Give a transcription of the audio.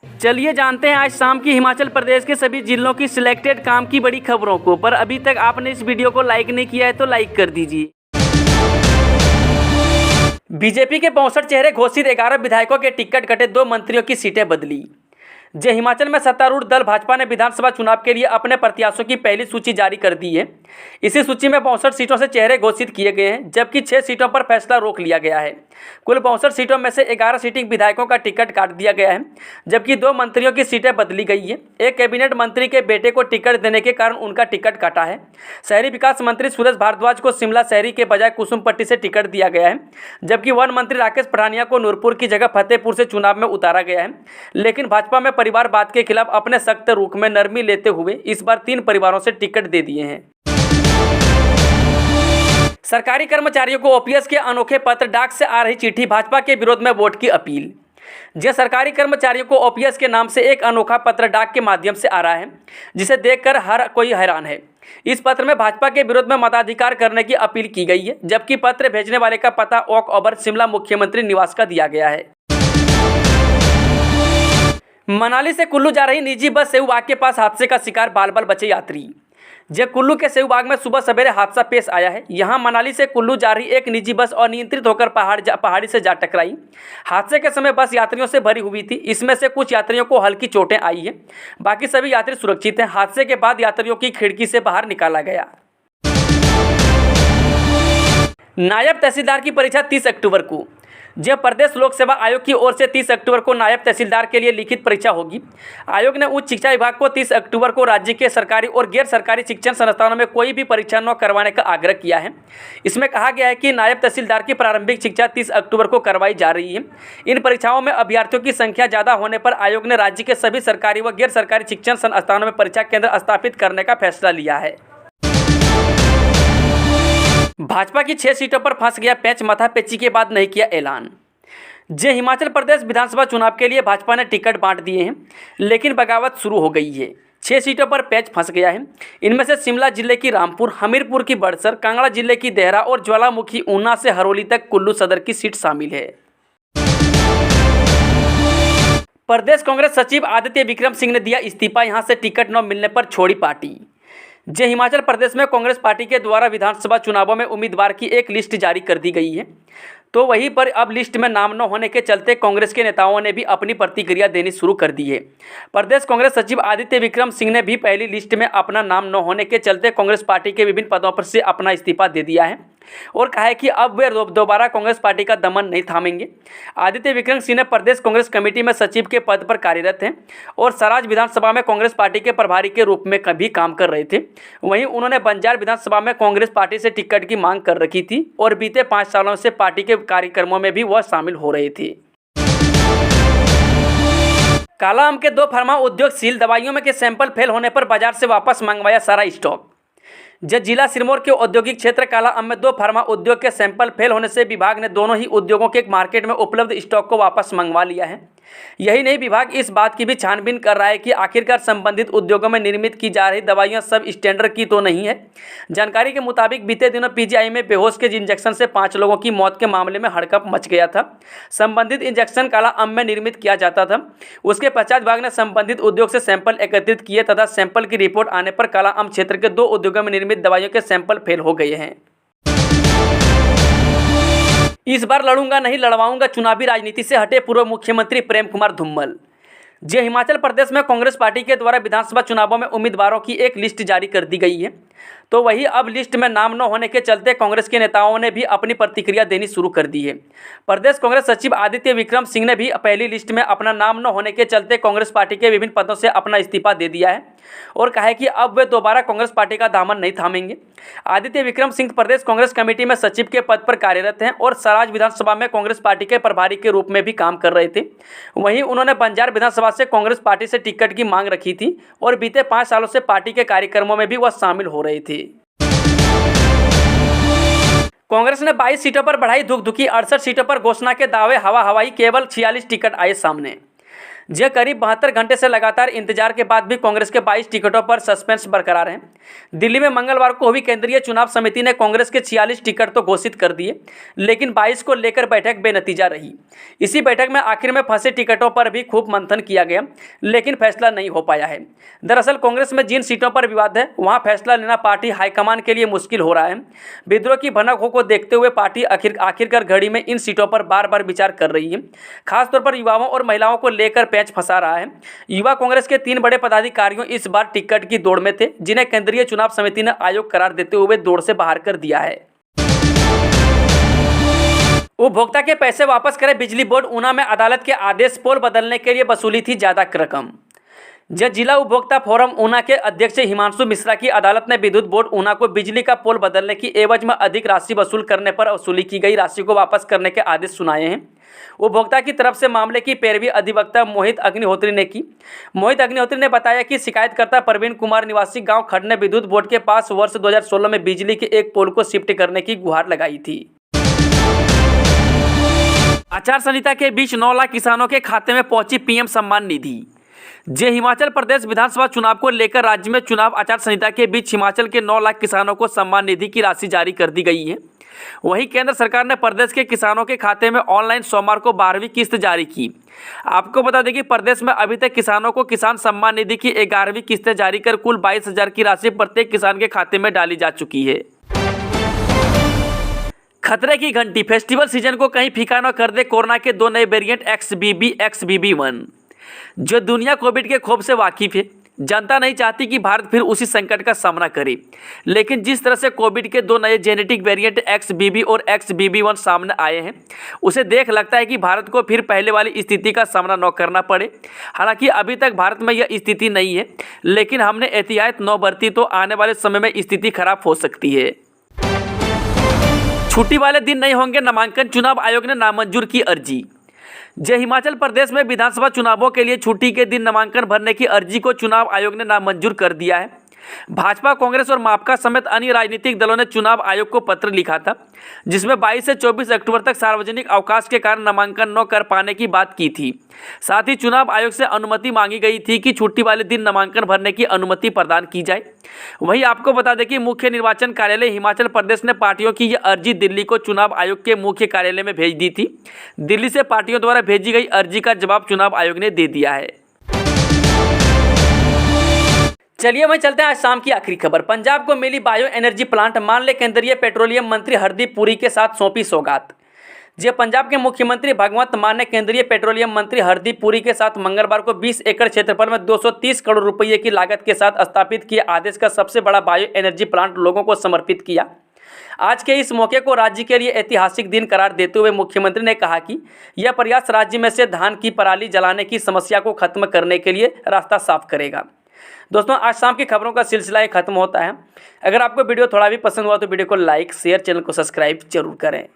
चलिए जानते हैं आज शाम की हिमाचल प्रदेश के सभी जिलों की सिलेक्टेड काम की बड़ी खबरों को। पर अभी तक आपने इस वीडियो को लाइक नहीं किया है तो लाइक कर दीजिए। बीजेपी के 65 चेहरे घोषित, 11 विधायकों के टिकट कटे, 2 मंत्रियों की सीटें बदली। हिमाचल में सत्तारूढ़ दल भाजपा ने विधानसभा चुनाव के लिए अपने प्रत्याशियों की पहली सूची जारी कर दी है। इसी सूची में 62 सीटों से चेहरे घोषित किए गए हैं, जबकि 6 सीटों पर फैसला रोक लिया गया है। कुल 62 सीटों में से 11 सीटिंग विधायकों का टिकट काट दिया गया है, जबकि 2 मंत्रियों की सीटें बदली गई है। एक कैबिनेट मंत्री के बेटे को टिकट देने के कारण उनका टिकट काटा है। शहरी विकास मंत्री सुरेश भारद्वाज को शिमला शहरी के बजाय कुसुमपट्टी से टिकट दिया गया है, जबकि वन मंत्री राकेश पठानिया को नूरपुर की जगह फतेहपुर से चुनाव में उतारा गया है। लेकिन भाजपा में परिवारवाद के खिलाफ अपने सख्त रुख में नरमी लेते हुए इस बार 3 परिवारों से टिकट दे दिए हैं। सरकारी कर्मचारियों को ओपीएस के अनोखे पत्र, डाक से आ रही चिट्ठी, भाजपा के विरोध में वोट की अपील। सरकारी कर्मचारियों को ओपीएस के नाम से एक अनोखा पत्र डाक के माध्यम से आ रहा है, जिसे देखकर हर कोई हैरान है। इस पत्र में भाजपा के विरोध में मताधिकार करने की अपील की गई है, जबकि पत्र भेजने वाले का पता ओक ओवर शिमला मुख्यमंत्री निवास का दिया गया है। मनाली से कुल्लू जा रही निजी बस सेऊबाग के पास हादसे का शिकार, बाल-बाल बचे यात्री। कुल्लू के सेऊबाग में सुबह सवेरे हादसा पेश आया है। यहां मनाली से कुल्लू जा रही एक निजी बस अनियंत्रित होकर पहाड़ी से जा टकराई। हादसे के समय बस यात्रियों से भरी हुई थी। इसमें से कुछ यात्रियों को हल्की चोटें आई हैं, बाकी सभी यात्री सुरक्षित हैं। हादसे के बाद यात्रियों की खिड़की से बाहर निकाला गया। नायब तहसीलदार की परीक्षा 30 अक्टूबर को। प्रदेश लोक सेवा आयोग की ओर से 30 अक्टूबर को नायब तहसीलदार के लिए लिखित परीक्षा होगी। आयोग ने उच्च शिक्षा विभाग को 30 अक्टूबर को राज्य के सरकारी और गैर सरकारी शिक्षण संस्थानों में कोई भी परीक्षा न करवाने का आग्रह किया है। इसमें कहा गया है कि नायब तहसीलदार की प्रारंभिक शिक्षा 30 अक्टूबर को करवाई जा रही है। इन परीक्षाओं में अभ्यर्थियों की संख्या ज़्यादा होने पर आयोग ने राज्य के सभी सरकारी व गैर सरकारी शिक्षण संस्थानों में परीक्षा केंद्र स्थापित करने का फैसला लिया है। भाजपा की 6 सीटों पर फंस गया पैंच, माथापेची के बाद नहीं किया ऐलान। हिमाचल प्रदेश विधानसभा चुनाव के लिए भाजपा ने टिकट बांट दिए हैं, लेकिन बगावत शुरू हो गई है। 6 सीटों पर पैंच फंस गया है। इनमें से शिमला जिले की रामपुर, हमीरपुर की बड़सर, कांगड़ा जिले की देहरा और ज्वालामुखी, ऊना से हरोली तक कुल्लू सदर की सीट शामिल है। प्रदेश कांग्रेस सचिव आदित्य विक्रम सिंह ने दिया इस्तीफा, यहां से टिकट न मिलने पर छोड़ी पार्टी। हिमाचल प्रदेश में कांग्रेस पार्टी के द्वारा विधानसभा चुनावों में उम्मीदवार की एक लिस्ट जारी कर दी गई है, तो वहीं पर अब लिस्ट में नाम न होने के चलते कांग्रेस के नेताओं ने भी अपनी प्रतिक्रिया देनी शुरू कर दी है। प्रदेश कांग्रेस सचिव आदित्य विक्रम सिंह ने भी पहली लिस्ट में अपना नाम न होने के चलते कांग्रेस पार्टी के विभिन्न पदों पर से अपना इस्तीफा दे दिया है और कहा है कि अब वे दोबारा कांग्रेस पार्टी का दमन नहीं थामेंगे। आदित्य विक्रम सिंह ने प्रदेश कांग्रेस कमेटी में सचिव के पद पर कार्यरत हैं और सराज विधानसभा में कांग्रेस पार्टी के प्रभारी के रूप में भी काम कर रहे थे। वहीं उन्होंने बंजार विधानसभा में कांग्रेस पार्टी से टिकट की मांग कर रखी थी और बीते 5 सालों से पार्टी के कार्यक्रमों में भी वह शामिल हो रहे थे। काला आम के 2 फार्मा उद्योग सील, दवाइयों में के सैंपल फेल होने पर बाजार से वापस मंगवाया सारा स्टॉक। जिला सिरमौर के औद्योगिक क्षेत्र काला आम में 2 फार्मा उद्योग के सैंपल फेल होने से विभाग ने दोनों ही उद्योगों के मार्केट में उपलब्ध स्टॉक को वापस मंगवा लिया है। यही नहीं, विभाग इस बात की भी छानबीन कर रहा है कि आखिरकार संबंधित उद्योगों में निर्मित की जा रही दवाइयां सब स्टैंडर्ड की तो नहीं है। जानकारी के मुताबिक बीते दिनों पीजीआई में बेहोश के इंजेक्शन से 5 लोगों की मौत के मामले में हड़कंप मच गया था। संबंधित इंजेक्शन काला आम में निर्मित किया जाता था। उसके पश्चात विभाग ने संबंधित उद्योग से सैंपल एकत्रित किए तथा सैंपल की रिपोर्ट आने पर काला आम क्षेत्र के 2 उद्योगों में निर्मित दवाइयों के सैंपल फेल हो गए हैं। इस बार लड़ूंगा नहीं लड़वाऊंगा, चुनावी राजनीति से हटे पूर्व मुख्यमंत्री प्रेम कुमार धूमल। हिमाचल प्रदेश में कांग्रेस पार्टी के द्वारा विधानसभा चुनावों में उम्मीदवारों की एक लिस्ट जारी कर दी गई है, तो वही अब लिस्ट में नाम न होने के चलते कांग्रेस के नेताओं ने भी अपनी प्रतिक्रिया देनी शुरू कर दी है। प्रदेश कांग्रेस सचिव आदित्य विक्रम सिंह ने भी पहली लिस्ट में अपना नाम न होने के चलते कांग्रेस पार्टी के विभिन्न पदों से अपना इस्तीफा दे दिया है और कहा है कि अब वे दोबारा कांग्रेस पार्टी का दामन नहीं थामेंगे। आदित्य विक्रम सिंह प्रदेश कांग्रेस कमेटी में सचिव के पद पर कार्यरत हैं और सराज विधानसभा में कांग्रेस पार्टी के प्रभारी के रूप में भी काम कर रहे थे। वहीं उन्होंने बंजार विधानसभा से कांग्रेस पार्टी से टिकट की मांग रखी थी और बीते 5 सालों से पार्टी के कार्यक्रमों में भी वह शामिल हो रहे थे। कांग्रेस ने 22 सीटों पर बढ़ाई धुकधुकी, 68 सीटों पर घोषणा के दावे हवा हवाई, केवल 46 टिकट आए सामने। जो करीब 72 घंटे से लगातार इंतजार के बाद भी कांग्रेस के 22 टिकटों पर सस्पेंस बरकरार है। दिल्ली में मंगलवार को हुई केंद्रीय चुनाव समिति ने कांग्रेस के 46 टिकट तो घोषित कर दिए, लेकिन 22 को लेकर बैठक बेनतीजा रही। इसी बैठक में आखिर में फंसे टिकटों पर भी खूब मंथन किया गया, लेकिन फैसला नहीं हो पाया है। दरअसल कांग्रेस में जिन सीटों पर विवाद है वहां फैसला लेना पार्टी हाईकमान के लिए मुश्किल हो रहा है। विद्रोह की भनक को देखते हुए पार्टी आखिरकार घड़ी में इन सीटों पर बार बार विचार कर रही है। खासतौर पर युवाओं और महिलाओं को लेकर पेंच फंसा रहा है। युवा कांग्रेस के 3 बड़े पदाधिकारियों इस बार टिकट की दौड़ में थे, जिन्हें केंद्रीय चुनाव समिति ने अयोग्य करार देते हुए दौड़ से बाहर कर दिया है। उपभोक्ता के पैसे वापस करे बिजली बोर्ड। ऊना में अदालत के आदेश पोल बदलने के लिए वसूली थी ज्यादा रकम। जिला उपभोक्ता फोरम ऊना के अध्यक्ष हिमांशु मिश्रा की अदालत ने विद्युत बोर्ड ऊना को बिजली का पोल बदलने की एवज में अधिक राशि वसूल करने पर वसूली की गई राशि को वापस करने के आदेश सुनाए हैं। उपभोक्ता की तरफ से मामले की पैरवी अधिवक्ता मोहित अग्निहोत्री ने की। मोहित अग्निहोत्री ने बताया कि शिकायतकर्ता प्रवीण कुमार निवासी गांव खड ने विद्युत बोर्ड के पास वर्ष 2016 में बिजली के एक पोल को शिफ्ट करने की गुहार लगाई थी। आचार संहिता के बीच 9 लाख किसानों के खाते में पहुंची पीएम सम्मान निधि। हिमाचल प्रदेश विधानसभा चुनाव को लेकर राज्य में चुनाव आचार संहिता के बीच हिमाचल के 9 लाख किसानों को सम्मान निधि की राशि जारी कर दी गई है। वहीं केंद्र सरकार ने प्रदेश के किसानों के खाते में ऑनलाइन सोमवार को 12वीं किस्त जारी की। आपको बता दें कि प्रदेश में अभी तक किसानों को किसान सम्मान निधि की 11वीं किस्तें जारी कर कुल 22,000 की राशि प्रत्येक किसान के खाते में डाली जा चुकी है। खतरे की घंटी। फेस्टिवल सीजन को कहीं फीका न कर दे कोरोना के 2 नए वेरिएंट XBB-1। जो दुनिया कोविड के खौफ से वाकिफ है, जनता नहीं चाहती कि भारत फिर उसी संकट का सामना करे, लेकिन जिस तरह से कोविड के 2 नए जेनेटिक वेरिएंट XBB और XBB-1 सामने आए हैं, उसे देख लगता है कि भारत को फिर पहले वाली स्थिति का सामना न करना पड़े। हालांकि अभी तक भारत में यह स्थिति नहीं है, लेकिन हमने एहतियात न बरती तो आने वाले समय में स्थिति खराब हो सकती है। छुट्टी वाले दिन नहीं होंगे नामांकन। चुनाव आयोग ने नामंजूर की अर्जी। हिमाचल प्रदेश में विधानसभा चुनावों के लिए छुट्टी के दिन नामांकन भरने की अर्जी को चुनाव आयोग ने नामंजूर कर दिया है। भाजपा, कांग्रेस और माकपा समेत अन्य राजनीतिक दलों ने चुनाव आयोग को पत्र लिखा था, जिसमें 22 से 24 अक्टूबर तक सार्वजनिक अवकाश के कारण नामांकन न कर पाने की बात की थी। साथ ही चुनाव आयोग से अनुमति मांगी गई थी कि छुट्टी वाले दिन नामांकन भरने की अनुमति प्रदान की जाए। वहीं आपको बता दें कि मुख्य निर्वाचन कार्यालय हिमाचल प्रदेश ने पार्टियों की यह अर्जी दिल्ली को चुनाव आयोग के मुख्य कार्यालय में भेज दी थी। दिल्ली से पार्टियों द्वारा भेजी गई अर्जी का जवाब चुनाव आयोग ने दे दिया है। चलिए वहीं चलते हैं आज शाम की आखिरी खबर। पंजाब को मिली बायो एनर्जी प्लांट। मान ले केंद्रीय पेट्रोलियम मंत्री हरदीप पुरी के साथ सौंपी सौगात। पंजाब के मुख्यमंत्री भगवंत मान ने केंद्रीय पेट्रोलियम मंत्री हरदीप पुरी के साथ मंगलवार को 20 एकड़ क्षेत्रफल में 230 करोड़ रुपये की लागत के साथ स्थापित किए आदेश का सबसे बड़ा बायो एनर्जी प्लांट लोगों को समर्पित किया। आज के इस मौके को राज्य के लिए ऐतिहासिक दिन करार देते हुए मुख्यमंत्री ने कहा कि यह प्रयास राज्य में से धान की पराली जलाने की समस्या को खत्म करने के लिए रास्ता साफ करेगा। दोस्तों, आज शाम की खबरों का सिलसिला खत्म होता है। अगर आपको वीडियो थोड़ा भी पसंद हुआ तो वीडियो को लाइक, शेयर, चैनल को सब्सक्राइब जरूर करें।